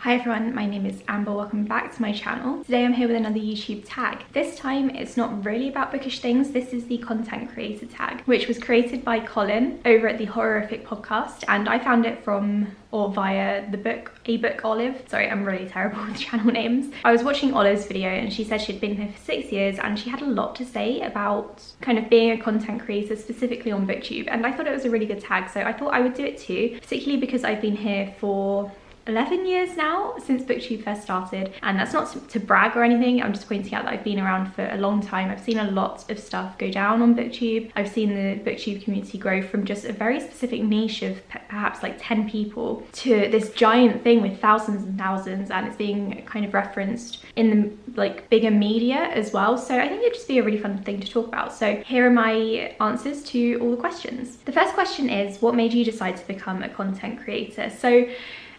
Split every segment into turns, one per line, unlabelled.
Hi everyone, my name is Amber, welcome back to my channel. Today I'm here with another YouTube tag. This time it's not really about bookish things, this is the content creator tag, which was created by Colin over at the Horrific podcast, and I found it via the book, A Book Olive. Sorry, I'm really terrible with channel names. I was watching Olive's video and she said she'd been here for 6 years and she had a lot to say about kind of being a content creator specifically on Booktube, and I thought it was a really good tag, so I thought I would do it too, particularly because I've been here for 11 years now, since Booktube first started, and that's not to brag or anything. I'm just pointing out that I've been around for a long time. I've seen a lot of stuff go down on Booktube. I've seen the Booktube community grow from just a very specific niche of perhaps like 10 people to this giant thing with thousands and thousands, and it's being kind of referenced in the like bigger media as well. So I think it'd just be a really fun thing to talk about. So here are my answers to all the questions. The first question is, what made you decide to become a content creator? So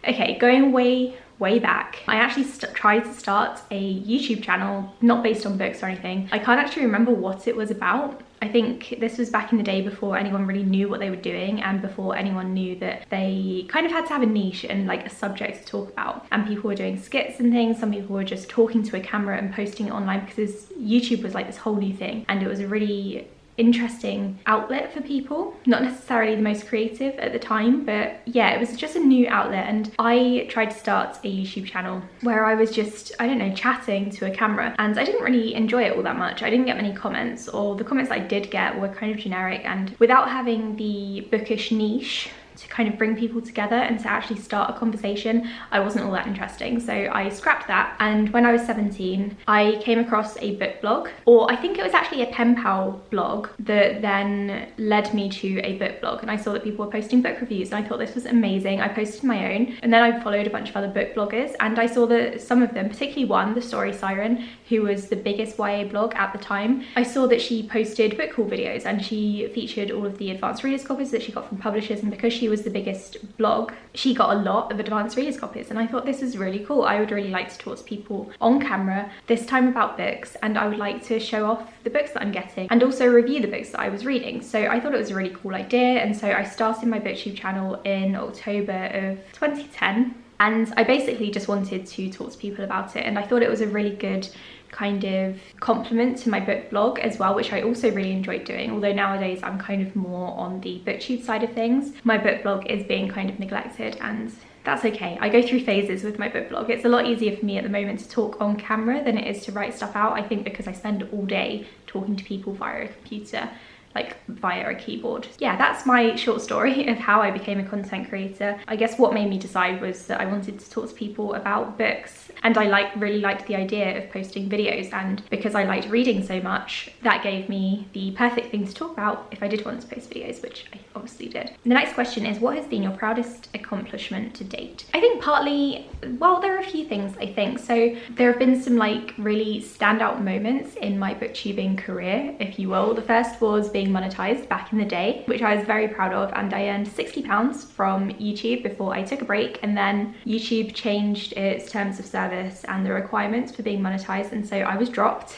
okay, going way back, I actually tried to start a YouTube channel, not based on books or anything. I can't actually remember what it was about. I think this was back in the day before anyone really knew what they were doing, and before anyone knew that they kind of had to have a niche and like a subject to talk about. And people were doing skits and things. Some people were just talking to a camera and posting it online, because YouTube was like this whole new thing, and it was a really interesting outlet for people. Not necessarily the most creative at the time, but yeah, it was just a new outlet. And I tried to start a YouTube channel where I was just, I don't know, chatting to a camera, and I didn't really enjoy it all that much. I didn't get many comments, or the comments I did get were kind of generic, and without having the bookish niche to kind of bring people together and to actually start a conversation, I wasn't all that interesting. So I scrapped that, and when I was 17 I came across a book blog, or I think it was actually a pen pal blog, that then led me to a book blog, and I saw that people were posting book reviews, and I thought this was amazing. I posted my own, and then I followed a bunch of other book bloggers, and I saw that some of them, particularly one, the Story Siren, who was the biggest YA blog at the time, I saw that she posted book haul videos, and she featured all of the advanced readers copies that she got from publishers, and because she was the biggest blog, she got a lot of advanced readers copies, and I thought this is really cool. I would really like to talk to people on camera, this time about books, and I would like to show off the books that I'm getting and also review the books that I was reading. So I thought it was a really cool idea, and so I started my Booktube channel in October of 2010, and I basically just wanted to talk to people about it, and I thought it was a really good kind of compliment to my book blog as well, which I also really enjoyed doing, although nowadays I'm kind of more on the Booktube side of things. My book blog is being kind of neglected, and that's okay. I go through phases with my book blog. It's a lot easier for me at the moment to talk on camera than it is to write stuff out, I think, because I spend all day talking to people via a computer, like via a keyboard. Yeah, that's my short story of how I became a content creator. I guess what made me decide was that I wanted to talk to people about books, and I really liked the idea of posting videos, and because I liked reading so much, that gave me the perfect thing to talk about if I did want to post videos, which I obviously did. The next question is, what has been your proudest accomplishment to date? I think partly, well, there are a few things, I think. So there have been some like really standout moments in my booktubing career, if you will. The first was being monetized back in the day, which I was very proud of, and I earned £60 from YouTube before I took a break, and then YouTube changed its terms of service and the requirements for being monetized, and so I was dropped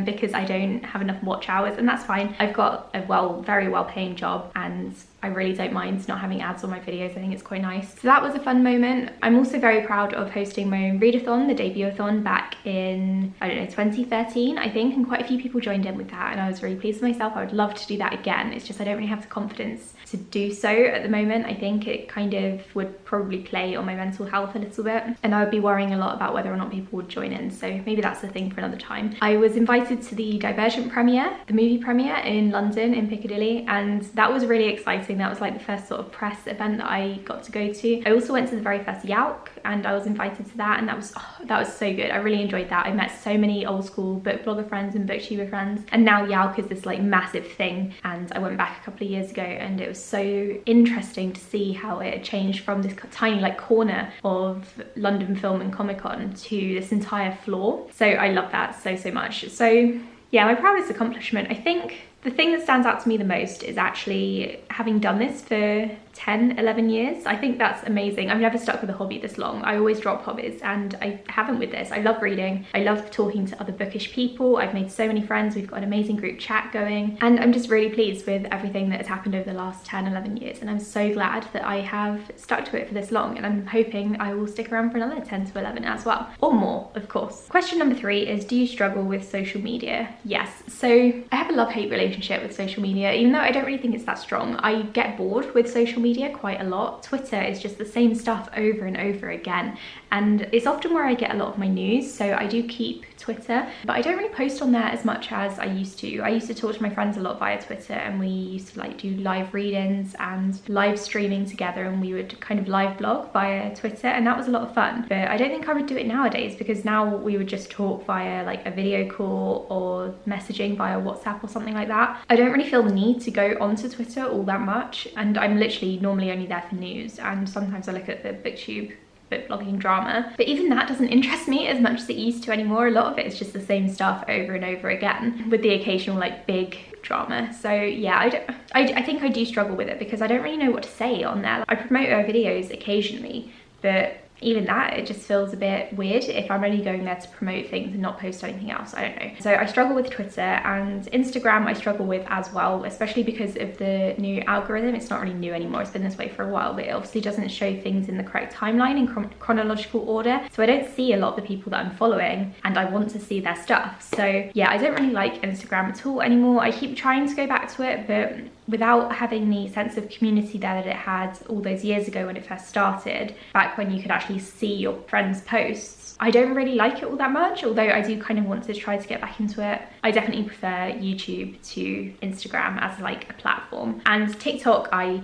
because I don't have enough watch hours, and that's fine. I've got a very well paying job, and I really don't mind not having ads on my videos. I think it's quite nice. So that was a fun moment. I'm also very proud of hosting my own readathon, the debut-a-thon, back in, I don't know, 2013, I think, and quite a few people joined in with that, and I was really pleased with myself. I would love to do that again. It's just I don't really have the confidence to do so at the moment. I think it kind of would probably play on my mental health a little bit, and I would be worrying a lot about whether or not people would join in, so maybe that's a thing for another time. I was invited to the Divergent premiere, the movie premiere in London, in Piccadilly, and that was really exciting. That was like the first sort of press event that I got to go to. I also went to the very first Yauk, and I was invited to that, and that was so good. I really enjoyed that. I met so many old school book blogger friends and booktuber friends, and now Yauk is this like massive thing, and I went back a couple of years ago, and it was so interesting to see how it had changed from this tiny like corner of London Film and Comic Con to this entire floor. So I love that so much. So yeah, my proudest accomplishment, I think The thing that stands out to me the most is actually having done this for 10, 11 years. I think that's amazing. I've never stuck with a hobby this long. I always drop hobbies, and I haven't with this. I love reading. I love talking to other bookish people. I've made so many friends. We've got an amazing group chat going, and I'm just really pleased with everything that has happened over the last 10, 11 years. And I'm so glad that I have stuck to it for this long, and I'm hoping I will stick around for another 10 to 11 as well, or more, of course. Question number 3 is, do you struggle with social media? Yes. So I have a love-hate relationship with social media, even though I don't really think it's that strong. I get bored with social media quite a lot. Twitter is just the same stuff over and over again, and it's often where I get a lot of my news, so I do keep Twitter, but I don't really post on there as much as I used to. I used to talk to my friends a lot via Twitter, and we used to like do live readings and live streaming together, and we would kind of live blog via Twitter, and that was a lot of fun. But I don't think I would do it nowadays, because now we would just talk via like a video call or messaging via WhatsApp or something like that. I don't really feel the need to go onto Twitter all that much, and I'm literally normally only there for news, and sometimes I look at the Booktube book blogging drama, but even that doesn't interest me as much as it used to anymore. A lot of it is just the same stuff over and over again, with the occasional like big drama. So yeah, I think I do struggle with it, because I don't really know what to say on there. I promote our videos occasionally, but even that, it just feels a bit weird if I'm only going there to promote things and not post anything else. I don't know. So I struggle with Twitter, and Instagram I struggle with as well, especially because of the new algorithm. It's not really new anymore, it's been this way for a while, but it obviously doesn't show things in the correct timeline in chronological order. So I don't see a lot of the people that I'm following, and I want to see their stuff. So yeah, I don't really like Instagram at all anymore. I keep trying to go back to it, but without having the sense of community there that it had all those years ago when it first started, back when you could actually see your friends' posts, I don't really like it all that much, although I do kind of want to try to get back into it. I definitely prefer YouTube to Instagram as like a platform. And TikTok, I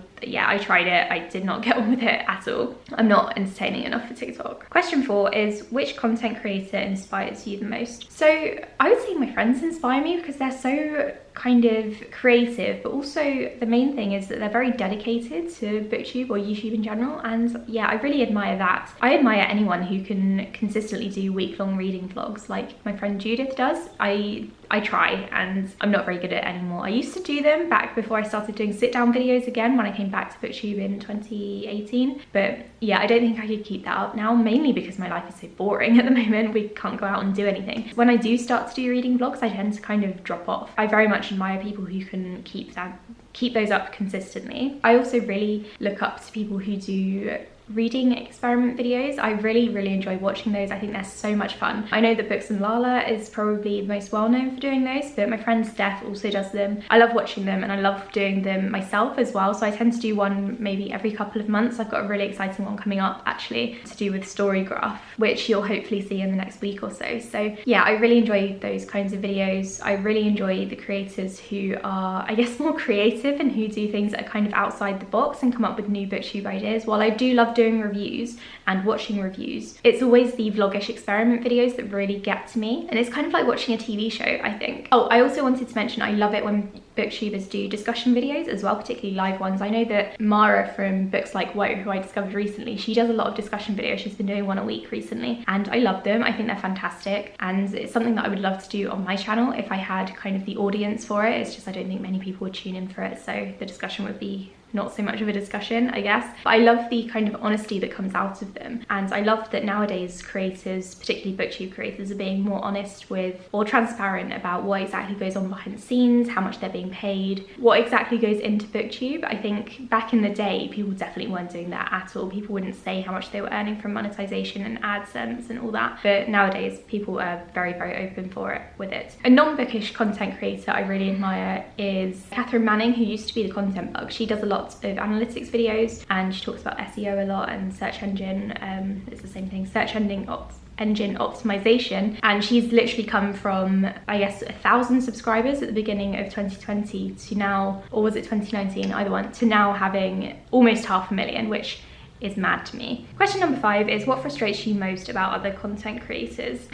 tried it. I did not get on with it at all. I'm not entertaining enough for TikTok. Question 4 is, which content creator inspires you the most? So I would say my friends inspire me, because they're so kind of creative, but also the main thing is that they're very dedicated to Booktube or YouTube in general, and yeah, I really admire that. I admire anyone who can consistently do week-long reading vlogs like my friend Judith does. I try, and I'm not very good at it anymore. I used to do them back before I started doing sit-down videos again when I came back to Booktube in 2018, but yeah, I don't think I could keep that up now, mainly because my life is so boring at the moment. We can't go out and do anything. When I do start to do reading vlogs, I tend to kind of drop off. I very much admire people who can keep those up consistently. I also really look up to people who do reading experiment videos. I really enjoy watching those. I think they're so much fun. I know that Books and Lala is probably the most well known for doing those, but my friend Steph also does them. I love watching them, and I love doing them myself as well, so I tend to do one maybe every couple of months. I've got a really exciting one coming up actually, to do with Storygraph, which you'll hopefully see in the next week or so. So yeah, I really enjoy those kinds of videos. I really enjoy the creators who are, I guess, more creative and who do things that are kind of outside the box and come up with new Booktube ideas. While I do love doing reviews and watching reviews, it's always the vlogish experiment videos that really get to me, and it's kind of like watching a TV show, I think. Oh, I also wanted to mention I love it when booktubers do discussion videos as well, particularly live ones. I know that Mara from Books Like Whoa, who I discovered recently, she does a lot of discussion videos. She's been doing one a week recently, and I love them. I think they're fantastic, and it's something that I would love to do on my channel if I had kind of the audience for it. It's just I don't think many people would tune in for it, so the discussion would be not so much of a discussion, I guess. But I love the kind of honesty that comes out of them, and I love that nowadays creators, particularly Booktube creators, are being more honest with, or transparent about what exactly goes on behind the scenes, how much they're being paid, what exactly goes into Booktube. I think back in the day, people definitely weren't doing that at all. People wouldn't say how much they were earning from monetization and AdSense and all that, but nowadays people are very open for it with it. A non-bookish content creator I really admire is Catherine Manning, who used to be the Content Bug. She does a lot of analytics videos, and she talks about SEO a lot and search engine, it's the same thing, search engine optimization, and she's literally come from, I guess, 1,000 subscribers at the beginning of 2020 to now, or was it 2019, either one, to now having almost 500,000, which is mad to me. Question number 5 is, what frustrates you most about other content creators?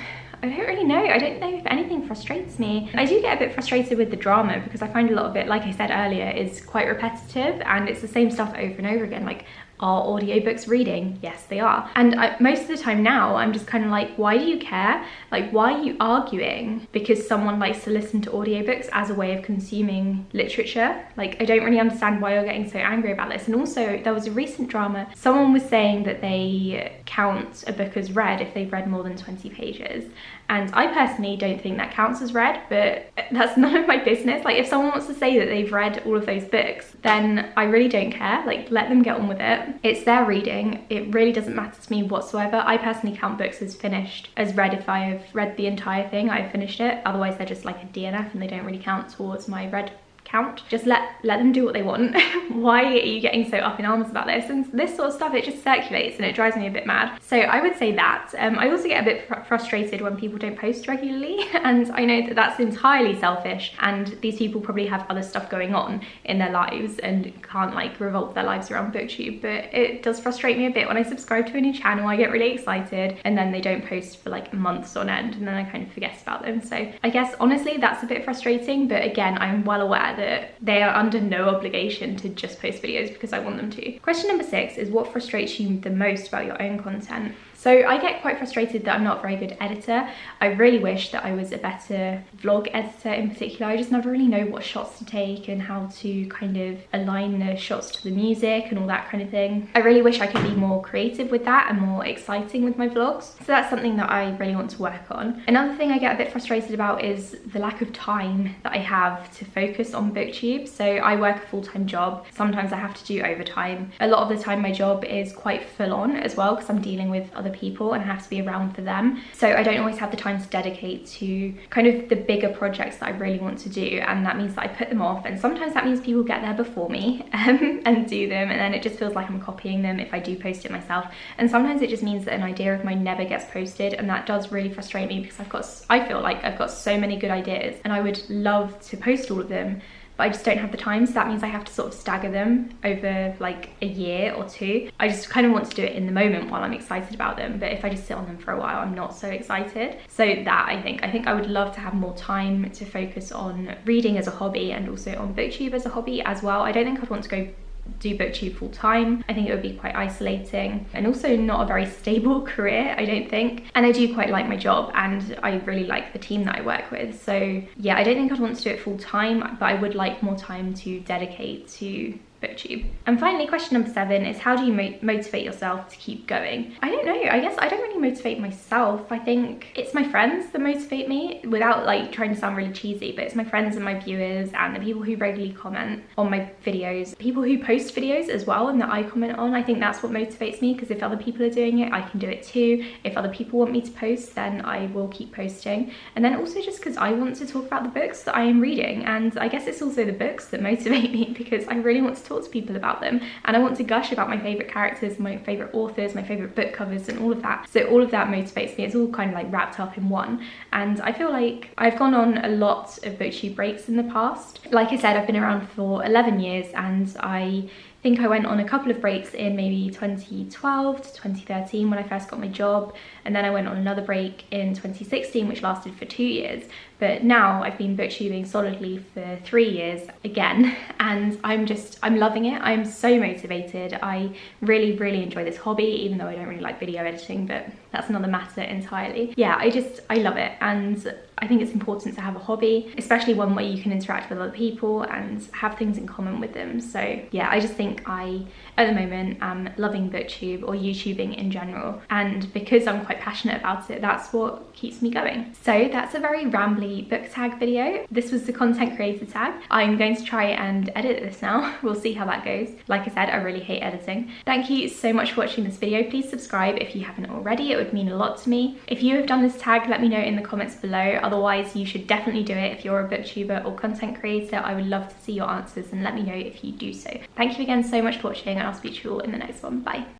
I don't really know. I don't know if anything frustrates me. I do get a bit frustrated with the drama, because I find a lot of it, like I said earlier, is quite repetitive, and it's the same stuff over and over again. Like, Are audiobooks reading? Yes, they are. And most of the time now, I'm just kind of like, why do you care? Like, why are you arguing because someone likes to listen to audiobooks as a way of consuming literature? Like, I don't really understand why you're getting so angry about this. And also, there was a recent drama, someone was saying that they count a book as read if they've read more than 20 pages. And I personally don't think that counts as read, but that's none of my business. Like, if someone wants to say that they've read all of those books, then I really don't care. Like, let them get on with it. It's their reading. It really doesn't matter to me whatsoever. I personally count books as finished, as read if I have read the entire thing, I've finished it. Otherwise, they're just like a DNF and they don't really count towards my read count. Just let them do what they want. Why are you getting so up in arms about this? And this sort of stuff, it just circulates and it drives me a bit mad. So I would say that. I also get a bit frustrated when people don't post regularly, and I know that that's entirely selfish, and these people probably have other stuff going on in their lives and can't like revolve their lives around Booktube. But it does frustrate me a bit when I subscribe to a new channel. I get really excited and then they don't post for like months on end, and then I kind of forget about them. So I guess honestly that's a bit frustrating, but again, I'm well aware that they are under no obligation to just post videos because I want them to. Question number 6 is, what frustrates you the most about your own content? So I get quite frustrated that I'm not a very good editor. I really wish that I was a better vlog editor in particular. I just never really know what shots to take and how to kind of align the shots to the music and all that kind of thing. I really wish I could be more creative with that and more exciting with my vlogs. So that's something that I really want to work on. Another thing I get a bit frustrated about is the lack of time that I have to focus on Booktube. So I work a full-time job. Sometimes I have to do overtime. A lot of the time my job is quite full on as well because I'm dealing with other people and I have to be around for them. So I don't always have the time to dedicate to kind of the bigger projects that I really want to do, and that means that I put them off, and sometimes that means people get there before me and do them, and then it just feels like I'm copying them if I do post it myself. And sometimes it just means that an idea of mine never gets posted, and that does really frustrate me because I feel like I've got so many good ideas and I would love to post all of them, but I just don't have the time. So that means I have to sort of stagger them over like a year or two. I just kind of want to do it in the moment while I'm excited about them, but if I just sit on them for a while, I'm not so excited. So that I think I would love to have more time to focus on reading as a hobby and also on Booktube as a hobby as well. I don't think I'd want to go do Booktube full time. I think it would be quite isolating and also not a very stable career, I don't think. And I do quite like my job and I really like the team that I work with. So yeah, I don't think I'd want to do it full time, but I would like more time to dedicate to Booktube. And finally, question number 7 is, how do you motivate yourself to keep going? I don't know, I guess I don't really motivate myself. I think it's my friends that motivate me, without like trying to sound really cheesy, but it's my friends and my viewers and the people who regularly comment on my videos, people who post videos as well and that I comment on. I think that's what motivates me, because if other people are doing it, I can do it too. If other people want me to post, then I will keep posting. And then also just because I want to talk about the books that I am reading, and I guess it's also the books that motivate me because I really want to talk to people about them and I want to gush about my favorite characters, my favorite authors, my favorite book covers and all of that. So all of that motivates me. It's all kind of like wrapped up in one, and I feel like I've gone on a lot of Booktube breaks in the past. Like I said, I've been around for 11 years and I think I went on a couple of breaks in maybe 2012 to 2013 when I first got my job, and then I went on another break in 2016 which lasted for 2 years. But now I've been booktubing solidly for 3 years again, and I'm loving it. I'm so motivated. I really enjoy this hobby, even though I don't really like video editing, but that's another matter entirely. Yeah, I love it, and I think it's important to have a hobby, especially one where you can interact with other people and have things in common with them. So yeah, I just think I, at the moment, am loving Booktube or YouTubing in general, and because I'm quite passionate about it, that's what keeps me going. So that's a very rambly book tag video. This was the content creator tag. I'm going to try and edit this now. We'll see how that goes. Like I said, I really hate editing. Thank you so much for watching this video. Please subscribe if you haven't already. It would mean a lot to me. If you have done this tag, let me know in the comments below. Otherwise, you should definitely do it if you're a booktuber or content creator. I would love to see your answers and let me know if you do so. Thank you again so much for watching, and I'll speak to you all in the next one. Bye.